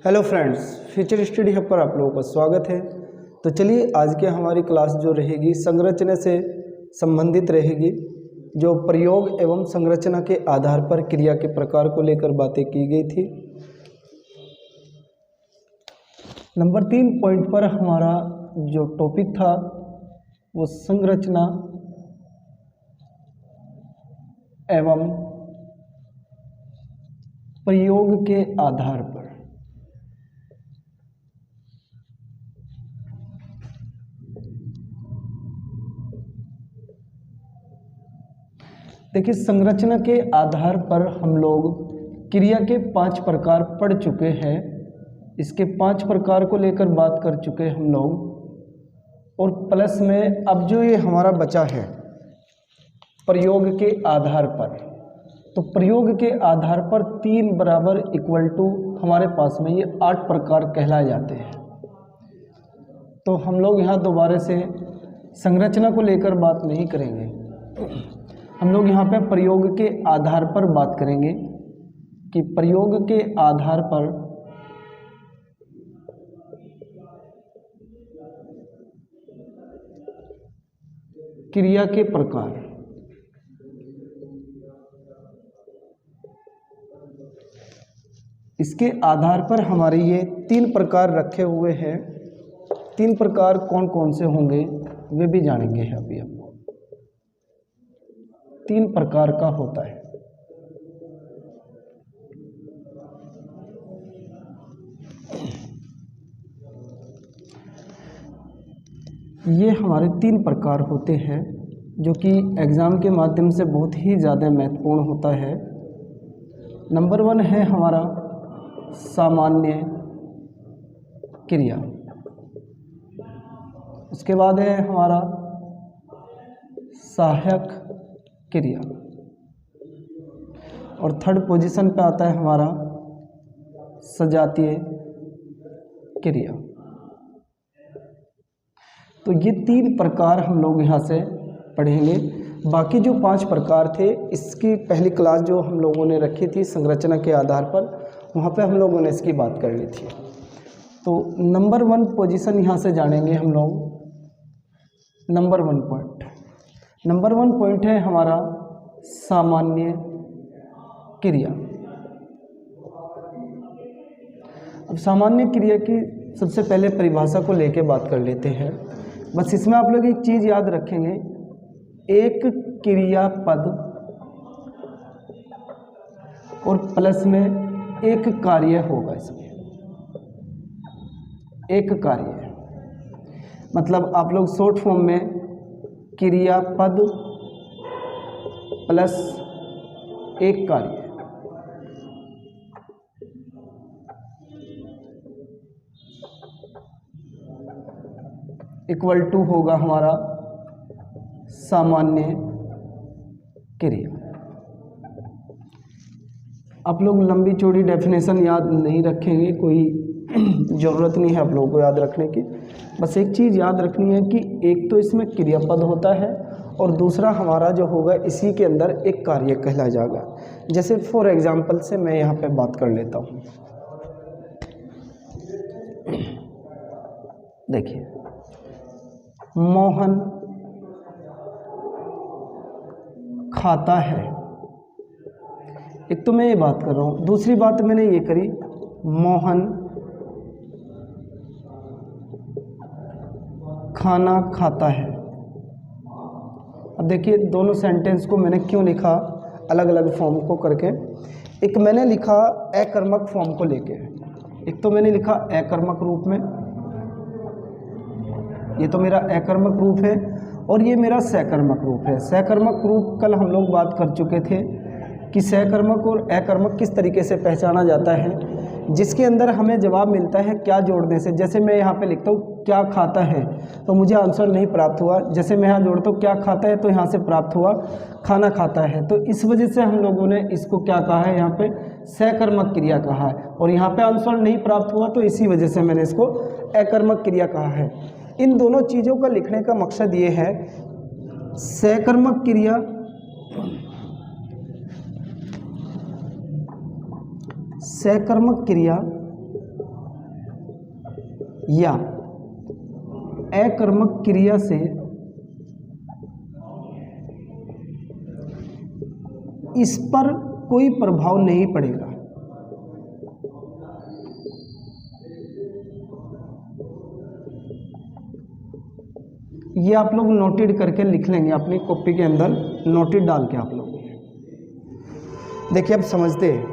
Hello friends, future study hub पर आप लोगों का स्वागत है। तो चलिए आज की हमारी क्लास जो रहेगी संरचना से संबंधित रहेगी, जो प्रयोग एवं संरचना के आधार पर क्रिया के प्रकार को लेकर बातें की गई थी। नंबर 3 पॉइंट पर हमारा जो टॉपिक था वो संरचना एवं प्रयोग के आधार पर। देखिए, संरचना के आधार पर हम लोग क्रिया के 5 प्रकार पढ़ चुके हैं। इसके 5 प्रकार को लेकर बात कर चुके हैं हम लोग, और प्लस में अब जो ये हमारा बचा है प्रयोग के आधार पर, तो प्रयोग के आधार पर 3 बराबर इक्वल टू हमारे पास में ये 8 प्रकार कहलाए जाते हैं। तो हम लोग यहाँ दोबारा से संरचना को लेकर बात नहीं करेंगे, हम लोग यहाँ पे प्रयोग के आधार पर बात करेंगे कि प्रयोग के आधार पर क्रिया के प्रकार। इसके आधार पर हमारे ये 3 प्रकार रखे हुए हैं। 3 प्रकार कौन कौन से होंगे वे भी जानेंगे अभी हम। 3 प्रकार का होता है। ये हमारे 3 प्रकार होते हैं जो कि एग्ज़ाम के माध्यम से बहुत ही ज़्यादा महत्वपूर्ण होता है। नंबर 1 है हमारा सामान्य क्रिया, उसके बाद है हमारा सहायक क्रिया, और थर्ड पोजीशन पे आता है हमारा सजातीय क्रिया। तो ये 3 प्रकार हम लोग यहाँ से पढ़ेंगे। बाकी जो 5 प्रकार थे इसकी पहली क्लास जो हम लोगों ने रखी थी संरचना के आधार पर, वहाँ पे हम लोगों ने इसकी बात कर ली थी। तो नंबर 1 पोजीशन यहाँ से जानेंगे हम लोग। नंबर 1 पॉइंट है हमारा सामान्य क्रिया। अब सामान्य क्रिया की सबसे पहले परिभाषा को लेके बात कर लेते हैं। बस इसमें आप लोग एक चीज़ याद रखेंगे, एक क्रियापद और प्लस में एक कार्य होगा। इसमें एक कार्य मतलब आप लोग शॉर्ट फॉर्म में क्रियापद प्लस एक कार्य इक्वल टू होगा हमारा सामान्य क्रिया। आप लोग लंबी चौड़ी डेफिनेशन याद नहीं रखेंगे, कोई ज़रूरत नहीं है आप लोगों को याद रखने की। बस एक चीज़ याद रखनी है कि एक तो इसमें क्रियापद होता है और दूसरा हमारा जो होगा इसी के अंदर एक कार्य कहला जाएगा। जैसे फॉर एग्जांपल से मैं यहाँ पे बात कर लेता हूँ। देखिए, मोहन खाता है। एक तो मैं ये बात कर रहा हूँ, दूसरी बात मैंने ये करी मोहन खाना खाता है। अब देखिए दोनों सेंटेंस को मैंने क्यों लिखा अलग अलग फॉर्म को करके। एक मैंने लिखा अकर्मक फॉर्म को लेके, एक तो मैंने लिखा अकर्मक रूप में, ये तो मेरा अकर्मक रूप है, और ये मेरा सकर्मक रूप है। सकर्मक रूप कल हम लोग बात कर चुके थे कि सकर्मक और अकर्मक किस तरीके से पहचाना जाता है, जिसके अंदर हमें जवाब मिलता है क्या जोड़ने से। जैसे मैं यहाँ पे लिखता हूँ क्या खाता है, तो मुझे आंसर नहीं प्राप्त हुआ। जैसे मैं यहाँ जोड़ता हूँ क्या खाता है, तो यहाँ से प्राप्त हुआ खाना खाता है। तो इस वजह से हम लोगों ने इसको क्या कहा है, यहाँ पे सकर्मक क्रिया कहा है, और यहाँ पे आंसर नहीं प्राप्त हुआ तो इसी वजह से मैंने इसको अकर्मक क्रिया कहा है। इन दोनों चीज़ों का लिखने का मकसद ये है, सकर्मक क्रिया सकर्मक क्रिया या अकर्मक क्रिया से इस पर कोई प्रभाव नहीं पड़ेगा। ये आप लोग नोटेड करके लिख लेंगे अपनी कॉपी के अंदर, नोटेड डाल के आप लोग। देखिए अब समझते हैं,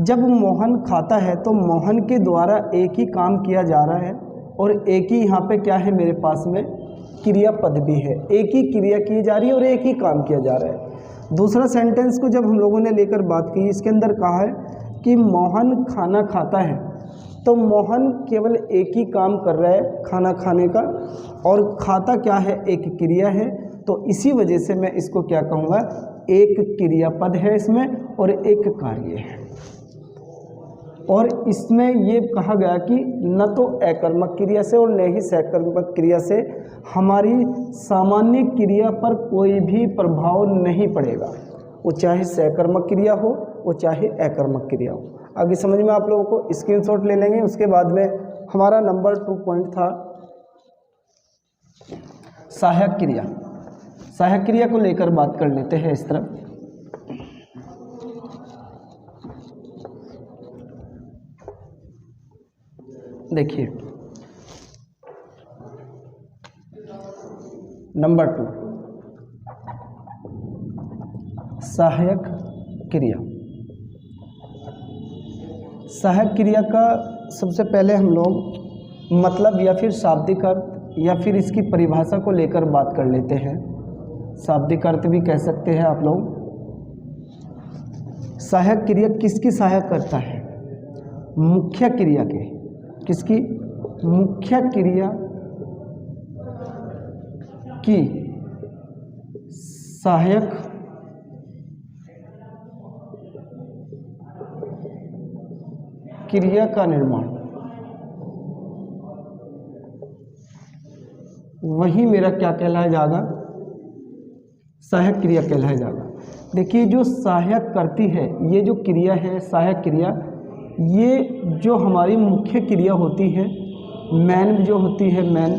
जब मोहन खाता है तो मोहन के द्वारा एक ही काम किया जा रहा है और एक ही यहाँ पे क्या है मेरे पास में क्रियापद भी है, एक ही क्रिया की जा रही है और एक ही काम किया जा रहा है। दूसरा सेंटेंस को जब हम लोगों ने लेकर बात की, इसके अंदर कहा है कि मोहन खाना खाता है, तो मोहन केवल एक ही काम कर रहा है खाना खाने का, और खाता क्या है, एक क्रिया है। तो इसी वजह से मैं इसको क्या कहूँगा, एक क्रियापद है इसमें और एक कार्य है। और इसमें ये कहा गया कि न तो अकर्मक क्रिया से और न ही सकर्मक क्रिया से हमारी सामान्य क्रिया पर कोई भी प्रभाव नहीं पड़ेगा, वो चाहे सकर्मक क्रिया हो वो चाहे अकर्मक क्रिया हो। आगे समझ में आप लोगों को स्क्रीनशॉट ले लेंगे। उसके बाद में हमारा नंबर 2 पॉइंट था सहायक क्रिया। सहायक क्रिया को लेकर बात कर लेते हैं इस तरफ। देखिए नंबर 2 सहायक क्रिया। सहायक क्रिया का सबसे पहले हम लोग मतलब या फिर शाब्दिक अर्थ या फिर इसकी परिभाषा को लेकर बात कर लेते हैं। शाब्दिक अर्थ भी कह सकते हैं आप लोग। सहायक क्रिया किसकी सहायक करता है, मुख्य क्रिया के, किसकी, मुख्य क्रिया की सहायक क्रिया का निर्माण, वही मेरा क्या कहलाया जाएगा, सहायक क्रिया कहलाया जाएगा। देखिए जो सहायक करती है, ये जो क्रिया है सहायक क्रिया, ये जो हमारी मुख्य क्रिया होती है, मैन जो होती है, मैन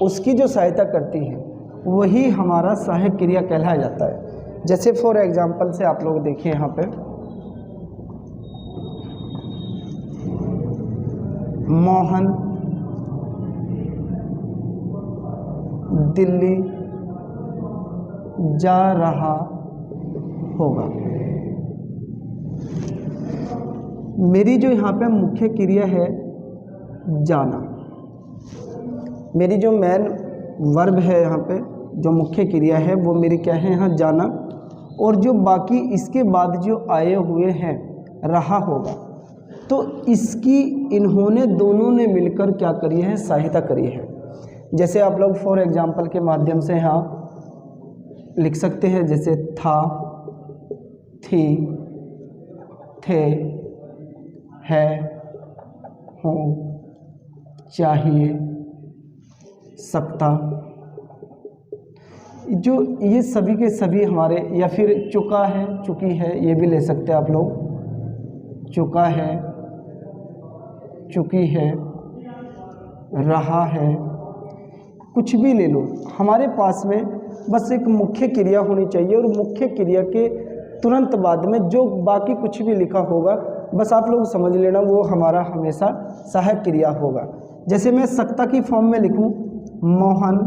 उसकी जो सहायता करती है वही हमारा सहायक क्रिया कहलाया जाता है। जैसे फॉर एग्जांपल से आप लोग देखिए यहाँ पे मोहन दिल्ली जा रहा होगा। मेरी जो यहाँ पे मुख्य क्रिया है जाना, मेरी जो मेन वर्ब है यहाँ पे जो मुख्य क्रिया है वो मेरी क्या है यहाँ जाना, और जो बाकी इसके बाद जो आए हुए हैं रहा होगा, तो इसकी इन्होंने दोनों ने मिलकर क्या करी है, सहायता करी है। जैसे आप लोग फॉर एग्जांपल के माध्यम से यहाँ लिख सकते हैं, जैसे था, थी, थे, है, हूँ, चाहिए, सकता, जो ये सभी के सभी हमारे, या फिर चुका है, चुकी है, ये भी ले सकते हैं आप लोग। चुका है, चुकी है, रहा है, कुछ भी ले लो, हमारे पास में बस एक मुख्य क्रिया होनी चाहिए, और मुख्य क्रिया के तुरंत बाद में जो बाकी कुछ भी लिखा होगा बस आप लोग समझ लेना वो हमारा हमेशा सहायक क्रिया होगा। जैसे मैं सकता की फॉर्म में लिखूं, मोहन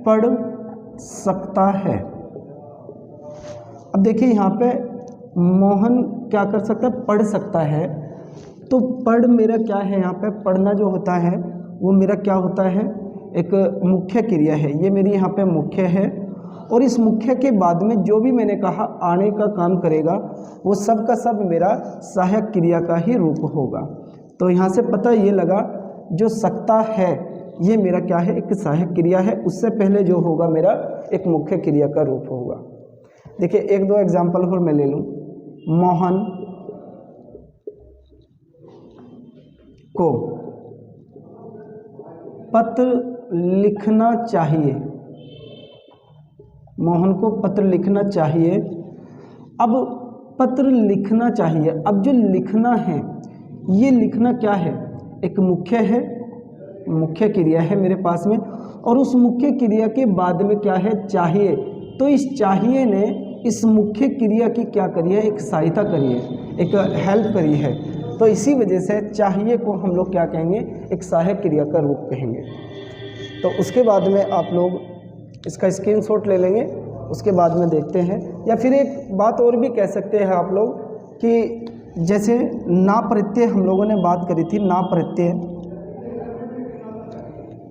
पढ़ सकता है। अब देखिए यहाँ पे मोहन क्या कर सकता है, पढ़ सकता है, तो पढ़ मेरा क्या है, यहाँ पे पढ़ना जो होता है वो मेरा क्या होता है, एक मुख्य क्रिया है, ये मेरी यहाँ पे मुख्य है। और इस मुख्य के बाद में जो भी मैंने कहा आने का काम करेगा वो सब का सब मेरा सहायक क्रिया का ही रूप होगा। तो यहाँ से पता ये लगा जो सकता है ये मेरा क्या है, एक सहायक क्रिया है, उससे पहले जो होगा मेरा एक मुख्य क्रिया का रूप होगा। देखिए एक दो एग्जाम्पल और मैं ले लूँ। मोहन को पत्र लिखना चाहिए, मोहन को पत्र लिखना चाहिए। अब पत्र लिखना चाहिए, अब जो लिखना है ये लिखना क्या है, एक मुख्य है, मुख्य क्रिया है मेरे पास में, और उस मुख्य क्रिया के बाद में क्या है, चाहिए। तो इस चाहिए ने इस मुख्य क्रिया की क्या करी है, एक सहायता करी है, एक हेल्प करी है। तो इसी वजह से चाहिए को हम लोग क्या कहेंगे, एक सहायक क्रिया का रूप कहेंगे। तो उसके बाद में आप लोग इसका स्क्रीनशॉट ले लेंगे, उसके बाद में देखते हैं। या फिर एक बात और भी कह सकते हैं आप लोग कि जैसे ना प्रत्यय हम लोगों ने बात करी थी, ना प्रत्यय,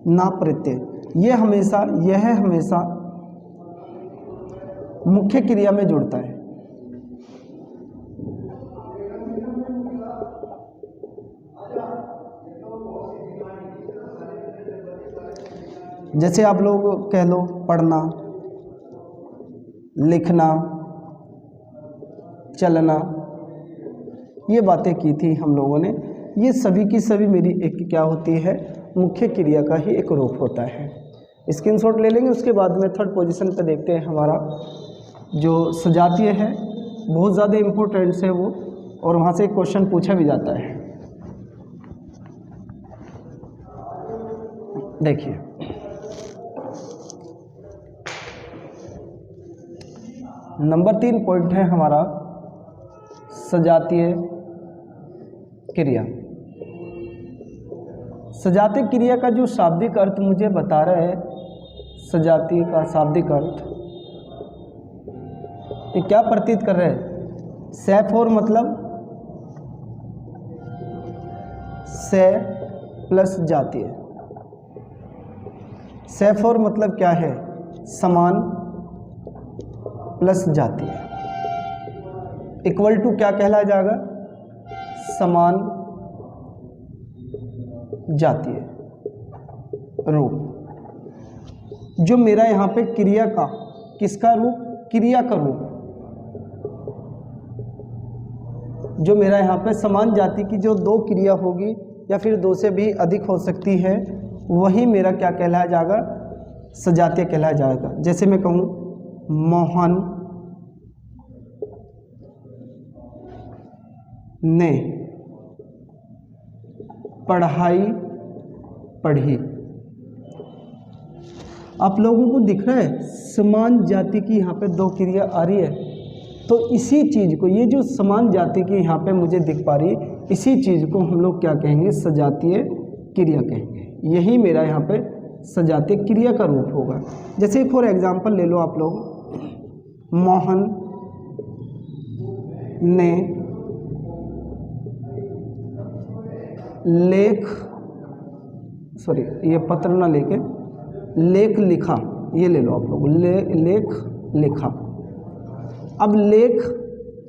ना प्रत्यय यह हमेशा मुख्य क्रिया में जुड़ता है। जैसे आप लोग कह लो पढ़ना, लिखना, चलना, ये बातें की थी हम लोगों ने। ये सभी की सभी मेरी एक क्या होती है, मुख्य क्रिया का ही एक रूप होता है। स्क्रीनशॉट ले लेंगे। उसके बाद में थर्ड पोजीशन पे देखते हैं हमारा जो सजातीय है, बहुत ज़्यादा इम्पोर्टेंट है वो, और वहाँ से क्वेश्चन पूछा भी जाता है। देखिए नंबर 3 पॉइंट है हमारा सजातीय क्रिया। सजातीय क्रिया का जो शाब्दिक अर्थ मुझे बता रहा है, सजातीय का शाब्दिक अर्थ ये क्या प्रतीत कर रहे हैं, सैफ और मतलब से प्लस जातीय। सैफ और मतलब क्या है, समान प्लस जातीय, इक्वल टू क्या कहलाया जाएगा, समान जातीय रूप। जो मेरा यहाँ पे क्रिया का, किसका रूप, क्रिया का रूप, जो मेरा यहाँ पे समान जाति की जो दो क्रिया होगी या फिर दो से भी अधिक हो सकती है, वही मेरा क्या कहलाया जाएगा, सजातीय कहलाया जाएगा। जैसे मैं कहूँ मोहन ने पढ़ाई पढ़ी। आप लोगों को दिख रहा है समान जाति की यहाँ पे दो क्रिया आ रही है, तो इसी चीज़ को, ये जो समान जाति की यहाँ पे मुझे दिख पा रही है, इसी चीज़ को हम लोग क्या कहेंगे, सजातीय क्रिया कहेंगे। यही मेरा यहाँ पे सजातीय क्रिया का रूप होगा। जैसे फॉर एग्जांपल ले लो आप लोग, मोहन ने ये पत्र ना लेके लेख लिखा, ये ले लो आप लोग, लेख लिखा। अब लेख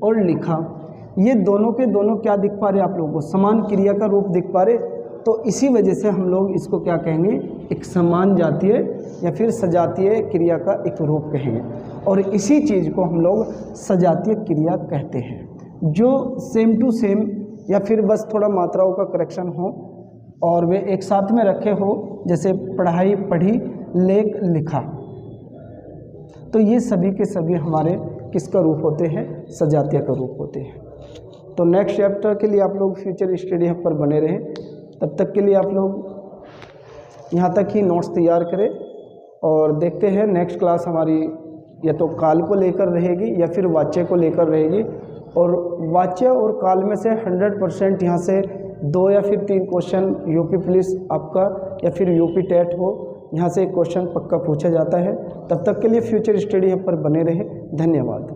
और लिखा ये दोनों के दोनों क्या दिख पा रहे आप लोगों को, समान क्रिया का रूप दिख पा रहे। तो इसी वजह से हम लोग इसको क्या कहेंगे, एक समान जातीय या फिर सजातीय क्रिया का एक रूप कहेंगे। और इसी चीज़ को हम लोग सजातीय क्रिया कहते हैं, जो सेम टू सेम या फिर बस थोड़ा मात्राओं का करेक्शन हो और वे एक साथ में रखे हो। जैसे पढ़ाई पढ़ी, लेख लिखा, तो ये सभी के सभी हमारे किसका रूप होते हैं, सजातीय का रूप होते हैं। तो नेक्स्ट चैप्टर के लिए आप लोग फ्यूचर स्टडी हब पर बने रहें। तब तक के लिए आप लोग यहाँ तक ही नोट्स तैयार करें और देखते हैं नेक्स्ट क्लास हमारी या तो काल को लेकर रहेगी या फिर वाच्य को लेकर रहेगी। और वाच्य और काल में से 100% यहाँ से 2 या फिर 3 क्वेश्चन यूपी पुलिस आपका या फिर यूपी टेट हो, यहाँ से एक क्वेश्चन पक्का पूछा जाता है। तब तक के लिए फ्यूचर स्टडी हब पर बने रहें। धन्यवाद।